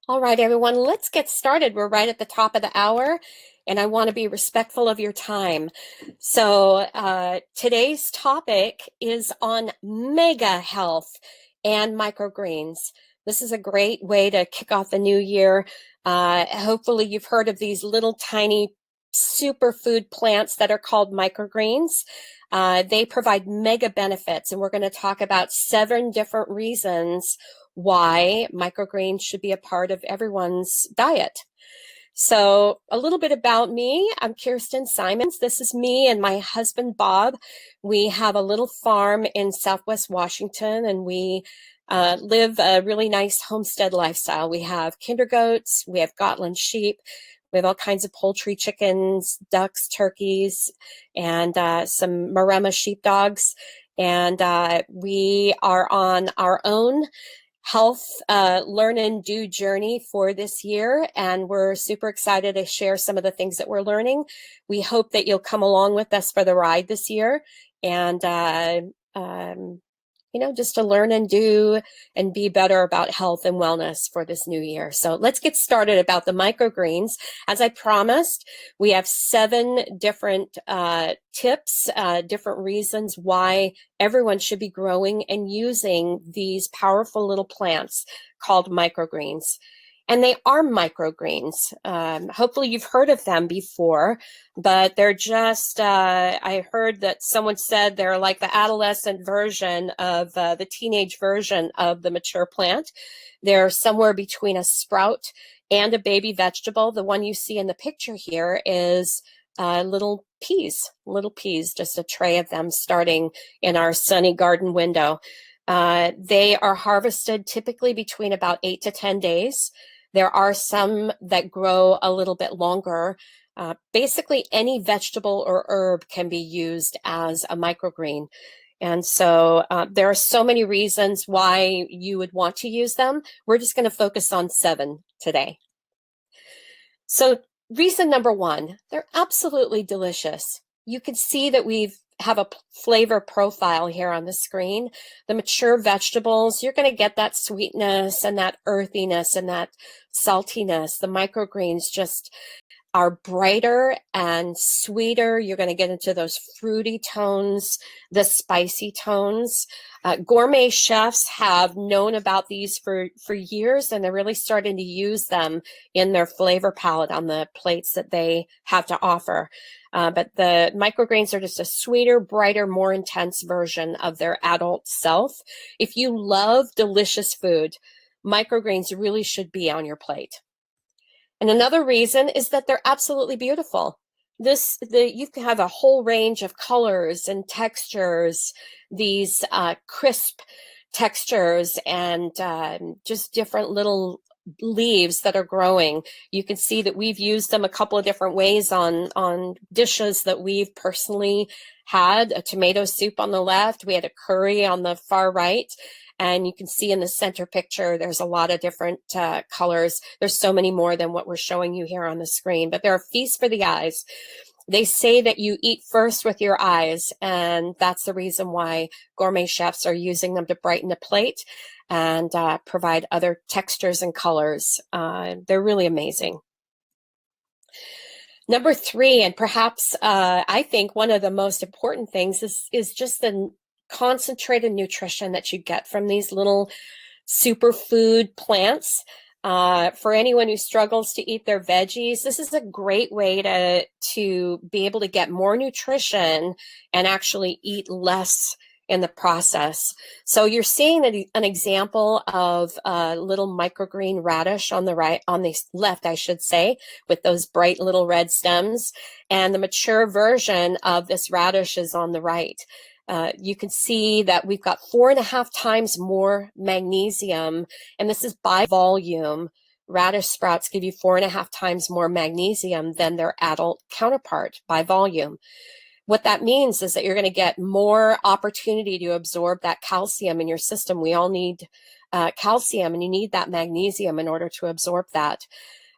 All right, everyone, let's get started. We're right at the top of the hour, and I want to be respectful of your time. So today's topic is on mega health and microgreens. This is a great way to kick off the new year. Hopefully you've heard of these little tiny superfood plants that are called microgreens. They provide mega benefits, and we're going to talk about 7 different reasons why microgreens should be a part of everyone's diet. So a little bit about me. I'm Kirsten Simons. This is me and my husband, Bob. We have a little farm in Southwest Washington, and we live a really nice homestead lifestyle. We have kinder goats, we have Gotland sheep, we have all kinds of poultry, chickens, ducks, turkeys, and some Maremma sheepdogs. And we are on our own health learn and do journey for this year, and we're super excited to share some of the things that we're learning. We hope that you'll come along with us for the ride this year, and just to learn and do and be better about health and wellness for this new year. So let's get started about the microgreens. As I promised, we have 7 different tips, different reasons why everyone should be growing and using these powerful little plants called microgreens. And they are microgreens. Hopefully you've heard of them before, but they're just, I heard that someone said they're like the adolescent version of the teenage version of the mature plant. They're somewhere between a sprout and a baby vegetable. The one you see in the picture here is little peas, just a tray of them starting in our sunny garden window. They are harvested typically between about 8 to 10 days. There are some that grow a little bit longer. Basically, any vegetable or herb can be used as a microgreen. And so there are so many reasons why you would want to use them. We're just going to focus on 7 today. So reason number 1, they're absolutely delicious. You can see that we have a flavor profile here on the screen. The mature vegetables, you're going to get that sweetness and that earthiness and that saltiness. The microgreens just are brighter and sweeter. You're going to get into those fruity tones, the spicy tones. Gourmet chefs have known about these for years, and they're really starting to use them in their flavor palette on the plates that they have to offer. But the microgreens are just a sweeter, brighter, more intense version of their adult self. If you love delicious food, microgreens really should be on your plate. And another reason is that they're absolutely beautiful. You can have a whole range of colors and textures, these crisp textures, and just different little leaves that are growing. You can see that we've used them a couple of different ways on dishes that we've personally had. A tomato soup on the left, we had a curry on the far right. And you can see in the center picture, there's a lot of different colors. There's so many more than what we're showing you here on the screen, but they're a feast for the eyes. They say that you eat first with your eyes, and that's the reason why gourmet chefs are using them to brighten the plate and provide other textures and colors. They're really amazing. Number 3, and perhaps I think one of the most important things is just the concentrated nutrition that you get from these little superfood plants. For anyone who struggles to eat their veggies, this is a great way to be able to get more nutrition and actually eat less in the process. So you're seeing an example of a little microgreen radish on the left, I should say, with those bright little red stems, and the mature version of this radish is on the right. You can see that we've got 4.5 times more magnesium, and this is by volume. Radish sprouts give you 4.5 times more magnesium than their adult counterpart by volume. What that means is that you're going to get more opportunity to absorb that calcium in your system. We all need calcium, and you need that magnesium in order to absorb that.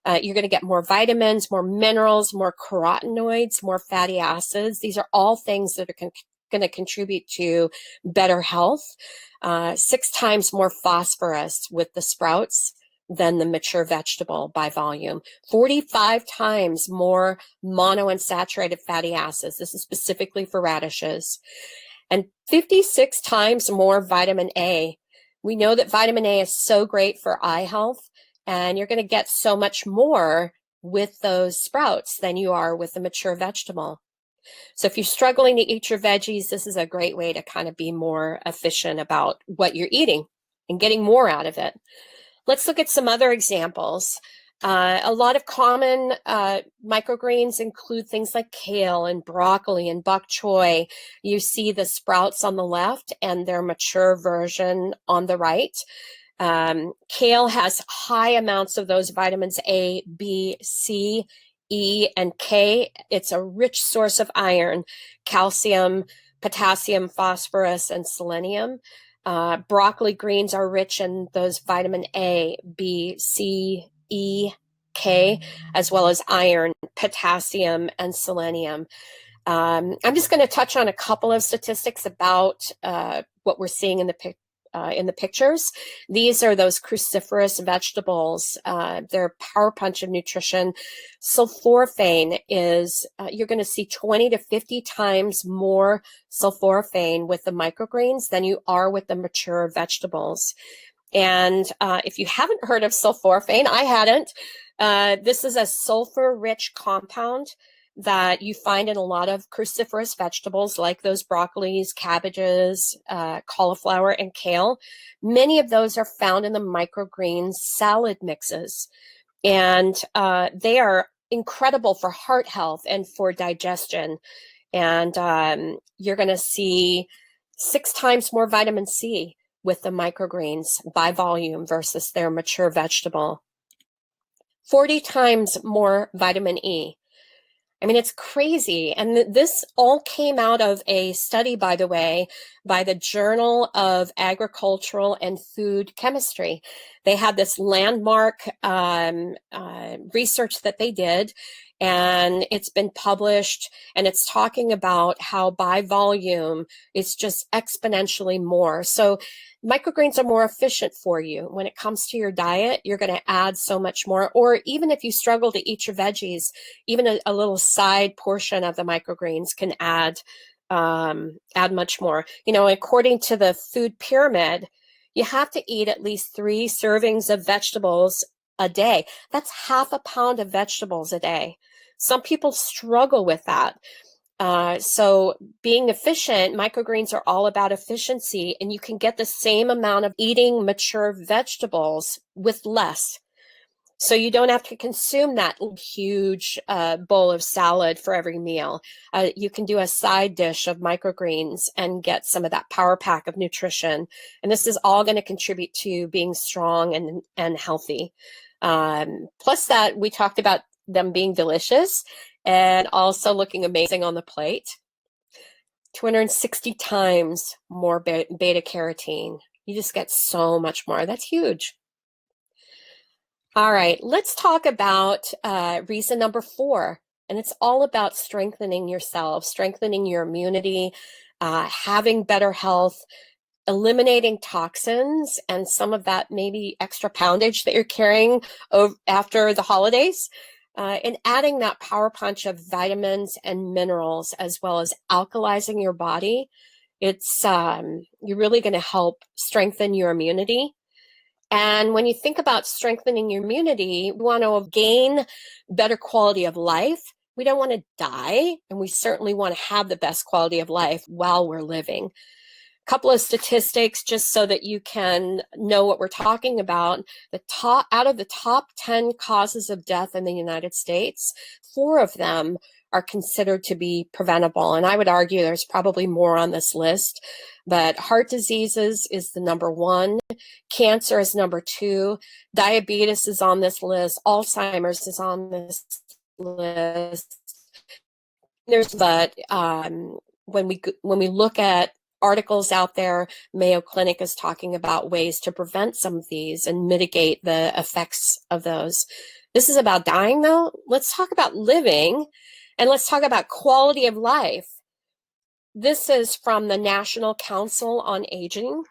You're going to get more vitamins, more minerals, more carotenoids, more fatty acids. These are all things that are going to contribute to better health. 6 times more phosphorus with the sprouts, than the mature vegetable by volume. 45 times more monounsaturated fatty acids. This is specifically for radishes. And 56 times more vitamin A. We know that vitamin A is so great for eye health, and you're going to get so much more with those sprouts than you are with the mature vegetable. So if you're struggling to eat your veggies, this is a great way to kind of be more efficient about what you're eating and getting more out of it. Let's look at some other examples. A lot of common microgreens include things like kale and broccoli and bok choy. You see the sprouts on the left and their mature version on the right. Kale has high amounts of those vitamins A, B, C, E, and K. It's a rich source of iron, calcium, potassium, phosphorus, and selenium. Broccoli greens are rich in those vitamin A, B, C, E, K, as well as iron, potassium, and selenium. I'm just going to touch on a couple of statistics about what we're seeing in the pictures. These are those cruciferous vegetables. They're power punch of nutrition. Sulforaphane is, you're going to see 20 to 50 times more sulforaphane with the microgreens than you are with the mature vegetables. And if you haven't heard of sulforaphane, I hadn't. This is a sulfur-rich compound that you find in a lot of cruciferous vegetables like those broccolis, cabbages, cauliflower, and kale. Many of those are found in the microgreens salad mixes. And they are incredible for heart health and for digestion. And you're going to see 6 times more vitamin C with the microgreens by volume versus their mature vegetable. 40 times more vitamin E. I mean, it's crazy. And this all came out of a study, by the way, by the Journal of Agricultural and Food Chemistry. They had this landmark research that they did, and it's been published, and it's talking about how by volume, it's just exponentially more. So microgreens are more efficient for you. When it comes to your diet, you're going to add so much more. Or even if you struggle to eat your veggies, even a little side portion of the microgreens can add much more. You know, according to the food pyramid, you have to eat at least 3 servings of vegetables a day. That's half a pound of vegetables a day. Some people struggle with that. So being efficient, microgreens are all about efficiency, and you can get the same amount of eating mature vegetables with less. So you don't have to consume that huge bowl of salad for every meal. You can do a side dish of microgreens and get some of that power pack of nutrition. And this is all going to contribute to being strong and healthy. Plus that, we talked about them being delicious and also looking amazing on the plate. 260 times more beta carotene. You just get so much more. That's huge. All right, let's talk about reason number 4, and it's all about strengthening yourself, strengthening your immunity, having better health, eliminating toxins, and some of that maybe extra poundage that you're carrying after the holidays, and adding that power punch of vitamins and minerals, as well as alkalizing your body. It's you're really going to help strengthen your immunity. And when you think about strengthening your immunity, we want to gain better quality of life. We don't want to die, and we certainly want to have the best quality of life while we're living. A couple of statistics just so that you can know what we're talking about. Out of the top 10 causes of death in the United States, 4 of them are considered to be preventable. And I would argue there's probably more on this list, but heart diseases is the number 1. Cancer is number 2. Diabetes is on this list. Alzheimer's is on this list. But when we look at articles out there, Mayo Clinic is talking about ways to prevent some of these and mitigate the effects of those. This is about dying, though. Let's talk about living, and let's talk about quality of life. This is from the National Council on Aging.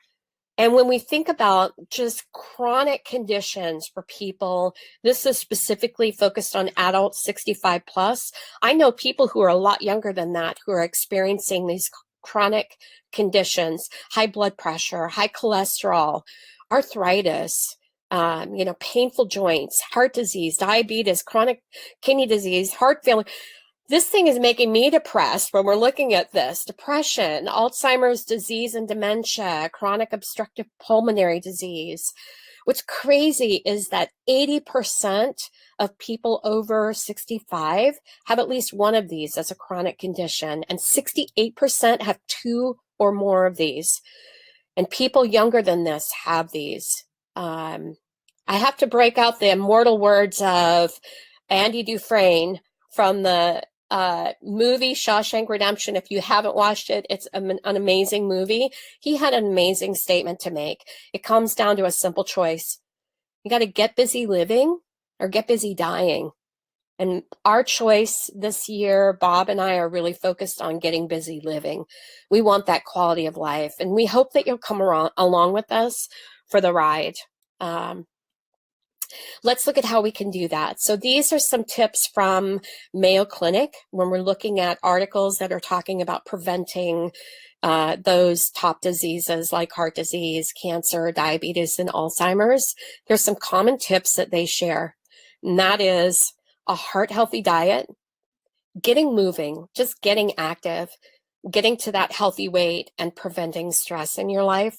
And when we think about just chronic conditions for people, this is specifically focused on adults 65 plus. I know people who are a lot younger than that who are experiencing these chronic conditions, high blood pressure, high cholesterol, arthritis, painful joints, heart disease, diabetes, chronic kidney disease, heart failure. This thing is making me depressed when we're looking at this. Depression, Alzheimer's disease and dementia, chronic obstructive pulmonary disease. What's crazy is that 80% of people over 65 have at least one of these as a chronic condition, and 68% have two or more of these. And people younger than this have these. I have to break out the immortal words of Andy Dufresne from the movie Shawshank Redemption. If you haven't watched it, it's an amazing movie. He had an amazing statement to make. It comes down to a simple choice. You got to get busy living or get busy dying. And our choice this year, Bob and I are really focused on getting busy living. We want that quality of life, and we hope that you'll come along with us for the ride. Let's look at how we can do that. So these are some tips from Mayo Clinic when we're looking at articles that are talking about preventing those top diseases like heart disease, cancer, diabetes, and Alzheimer's. There's some common tips that they share, and that is a heart-healthy diet, getting moving, just getting active, getting to that healthy weight, and preventing stress in your life.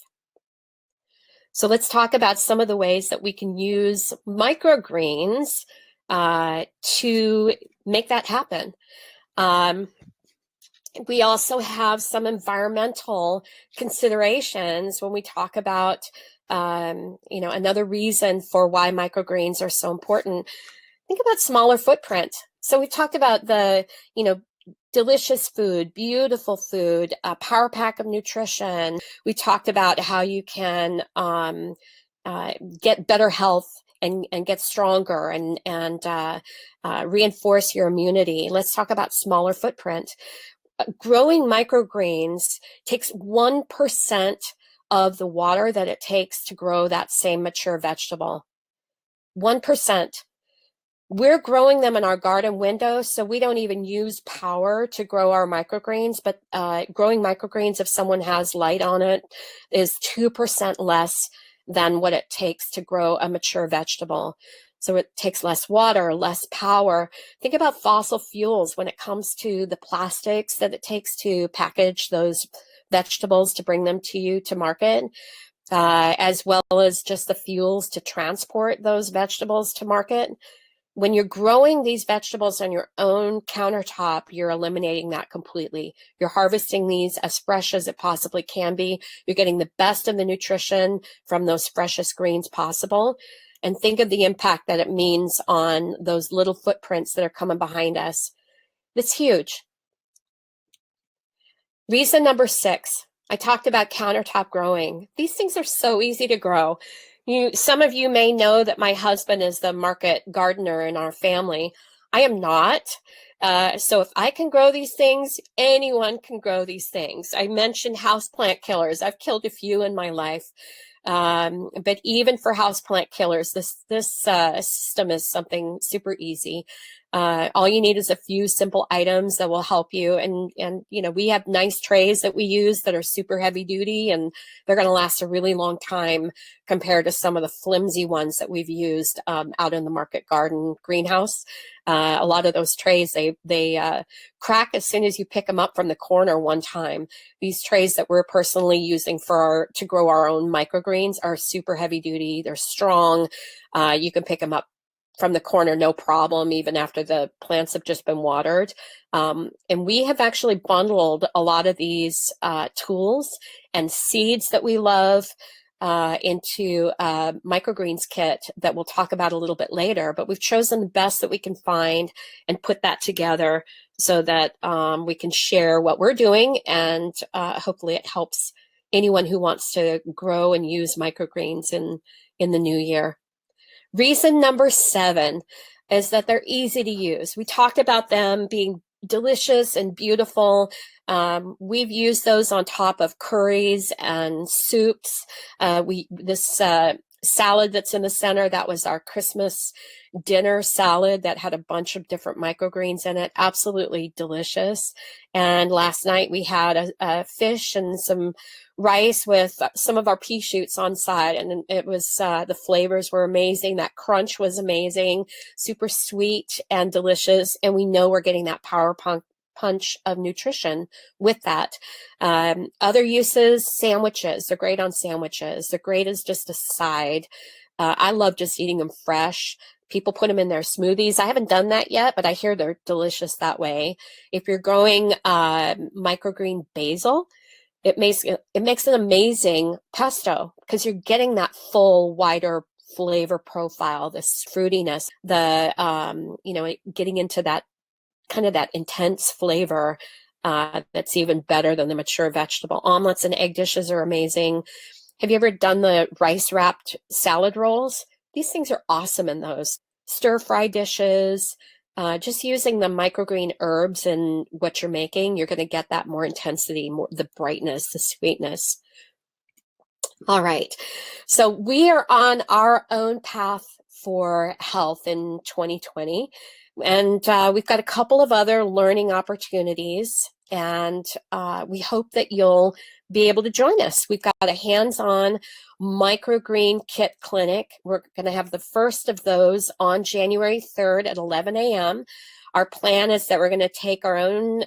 So let's talk about some of the ways that we can use microgreens to make that happen. We also have some environmental considerations when we talk about, another reason for why microgreens are so important. Think about smaller footprint. So we talked about the, delicious food, beautiful food, a power pack of nutrition. We talked about how you can get better health and get stronger and reinforce your immunity. Let's talk about smaller footprint. Growing microgreens takes 1% of the water that it takes to grow that same mature vegetable. 1%. We're growing them in our garden window, so we don't even use power to grow our microgreens, but growing microgreens, if someone has light on it, is 2% less than what it takes to grow a mature vegetable. So it takes less water, less power. Think about fossil fuels when it comes to the plastics that it takes to package those vegetables to bring them to you to market, as well as just the fuels to transport those vegetables to market. When you're growing these vegetables on your own countertop, you're eliminating that completely. You're harvesting these as fresh as it possibly can be. You're getting the best of the nutrition from those freshest greens possible. And think of the impact that it means on those little footprints that are coming behind us. It's huge. Reason number 6, I talked about countertop growing. These things are so easy to grow. Some of you may know that my husband is the market gardener in our family. I am not. So if I can grow these things, anyone can grow these things. I mentioned houseplant killers. I've killed a few in my life. But even for houseplant killers, this system is something super easy. All you need is a few simple items that will help you. And we have nice trays that we use that are super heavy duty, and they're going to last a really long time compared to some of the flimsy ones that we've used out in the market garden greenhouse. A lot of those trays, they crack as soon as you pick them up from the corner one time. These trays that we're personally using to grow our own microgreens are super heavy duty. They're strong. You can pick them up from the corner, no problem, even after the plants have just been watered. And we have actually bundled a lot of these tools and seeds that we love into a Microgreens kit that we'll talk about a little bit later. But we've chosen the best that we can find and put that together so that we can share what we're doing, and hopefully it helps anyone who wants to grow and use microgreens in the new year. Reason number 7 is that they're easy to use. We talked about them being Delicious and Beautiful. We've used those on top of curries and soups. This salad that's in the center, that was our Christmas dinner salad that had a bunch of different microgreens in it. Absolutely delicious. And last night we had a fish and some rice with some of our pea shoots on side, and it was the flavors were amazing. That crunch was amazing, super sweet and delicious, and we know we're getting that power punch of nutrition with that. Other uses, sandwiches. They're great on sandwiches. They're great as just a side. I love just eating them fresh. People put them in their smoothies. I haven't done that yet, but I hear they're delicious that way. If you're growing microgreen basil, it makes an amazing pesto because you're getting that full, wider flavor profile, this fruitiness, the getting into that kind of that intense flavor that's even better than the mature vegetable. Omelets and egg dishes are amazing. Have you ever done the rice wrapped salad rolls? These things are awesome in those. Stir fry dishes, just using the microgreen herbs in what you're making, you're going to get that more intensity, more the brightness, the sweetness. All right. So we are on our own path for health in 2020. And we've got a couple of other learning opportunities, and we hope that you'll be able to join us. We've got a hands-on Microgreen Kit Clinic. We're going to have the first of those on January 3rd at 11 a.m. Our plan is that we're going to take our own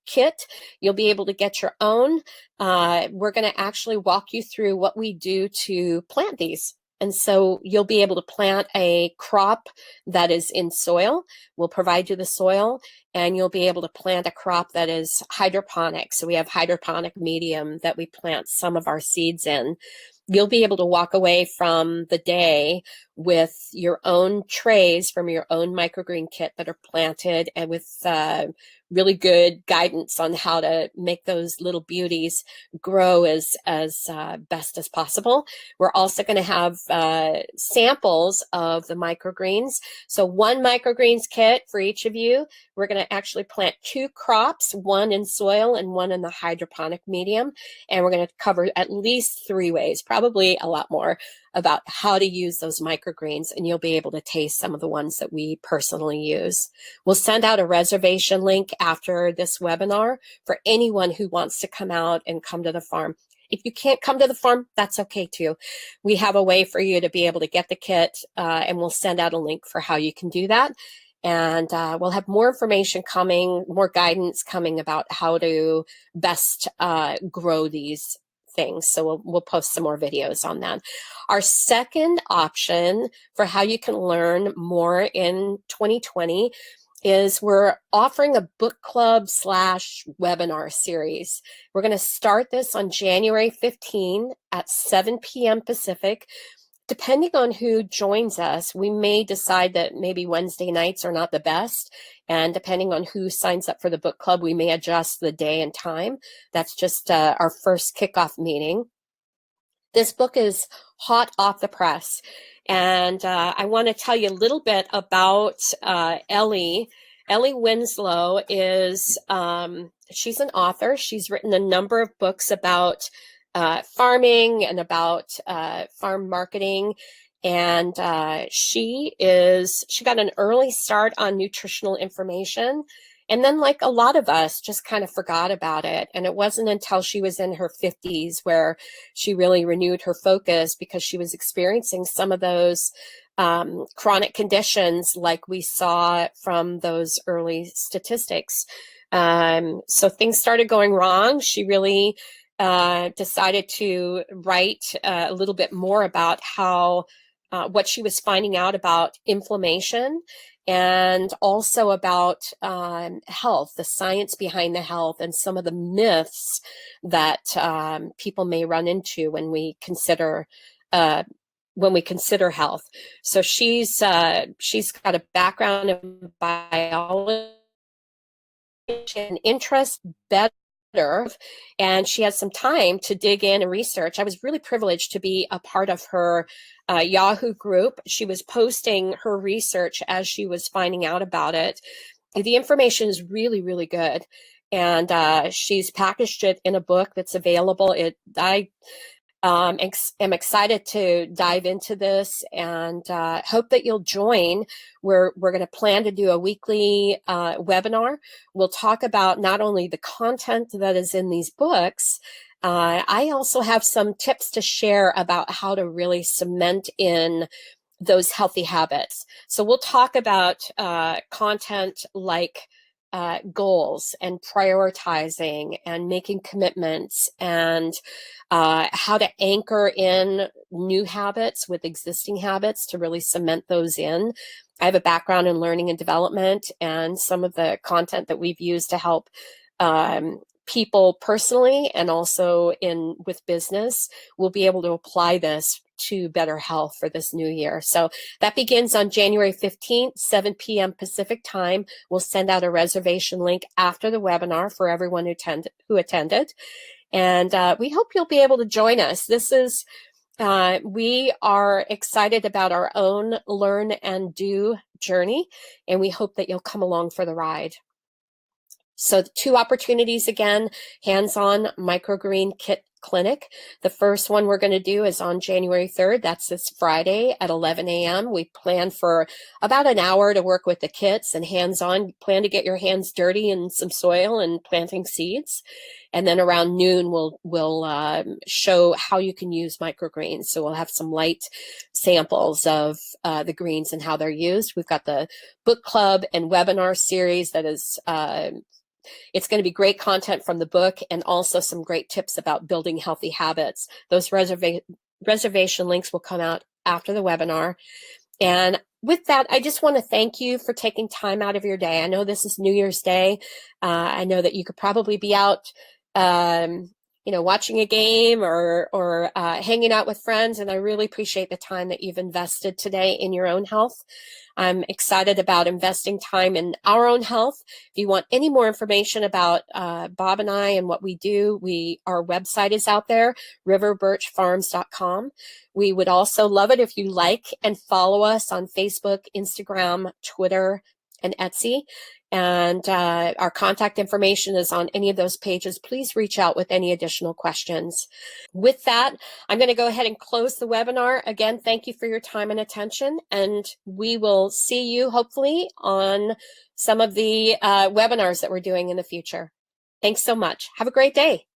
kit. You'll be able to get your own. We're going to actually walk you through what we do to plant these. And so you'll be able to plant a crop that is in soil. We'll provide you the soil, and you'll be able to plant a crop that is hydroponic. So we have hydroponic medium that we plant some of our seeds in. You'll be able to walk away from the day with your own trays from your own microgreen kit that are planted, and with really good guidance on how to make those little beauties grow as best as possible. We're also going to have samples of the microgreens. So one microgreens kit for each of you. We're going to actually plant 2 crops, one in soil and one in the hydroponic medium. And we're going to cover at least 3 ways, probably a lot more, about how to use those microgreens, and you'll be able to taste some of the ones that we personally use. We'll send out a reservation link after this webinar for anyone who wants to come out and come to the farm. If you can't come to the farm, that's okay too. We have a way for you to be able to get the kit, and we'll send out a link for how you can do that. And we'll have more information coming, more guidance coming about how to best grow these things. So we'll post some more videos on that. Our second option for how you can learn more in 2020 is we're offering a book club / webinar series. We're going to start this on January 15 at 7 p.m. Pacific. Depending on who joins us, we may decide that maybe Wednesday nights are not the best. And depending on who signs up for the book club, we may adjust the day and time. That's just our first kickoff meeting. This book is hot off the press. And I want to tell you a little bit about Lele. Lele Winslow is, she's an author. She's written a number of books about farming and about farm marketing. And she got an early start on nutritional information. And then, like a lot of us, just kind of forgot about it. And it wasn't until she was in her 50s where she really renewed her focus, because she was experiencing some of those chronic conditions like we saw from those early statistics. So things started going wrong. She really decided to write a little bit more about how what she was finding out about inflammation, and also about health, the science behind the health, and some of the myths that people may run into when we consider health. So she's got a background in biology, an interest better, and she has some time to dig in and research. I was really privileged to be a part of her Yahoo group. She was posting her research as she was finding out about it. the information is really, really good. And she's packaged it in a book that's available. I am excited to dive into this, and hope that you'll join. We're going to plan to do a weekly webinar. We'll talk about not only the content that is in these books, I also have some tips to share about how to really cement in those healthy habits. So we'll talk about content like goals and prioritizing and making commitments, and how to anchor in new habits with existing habits to really cement those in. I have a background in learning and development, and some of the content that we've used to help people personally and also with business, will be able to apply this to better health for this new year. So that begins on January 15th, 7 p.m. Pacific time. We'll send out a reservation link after the webinar for everyone who attended. And we hope you'll be able to join us. We are excited about our own learn and do journey, and we hope that you'll come along for the ride. So the 2 opportunities again, hands-on Microgreen Kit Clinic. The first one we're going to do is on January 3rd. That's this Friday at 11 a.m. We plan for about an hour to work with the kits and hands-on. Plan to get your hands dirty in some soil and planting seeds. And then around noon, we'll show how you can use microgreens. So we'll have some light samples of the greens and how they're used. We've got the book club and webinar series that is it's going to be great content from the book, and also some great tips about building healthy habits. Those reservation links will come out after the webinar. And with that, I just want to thank you for taking time out of your day. I know this is New Year's Day. I know that you could probably be out, watching a game or hanging out with friends. And I really appreciate the time that you've invested today in your own health. I'm excited about investing time in our own health. If you want any more information about Bob and I and what we do, our website is out there, riverbirchfarms.com. We would also love it if you like and follow us on Facebook, Instagram, Twitter, and Etsy. And our contact information is on any of those pages. Please reach out with any additional questions. With that, I'm going to go ahead and close the webinar. Again, thank you for your time and attention, and we will see you hopefully on some of the webinars that we're doing in the future. Thanks so much. Have a great day.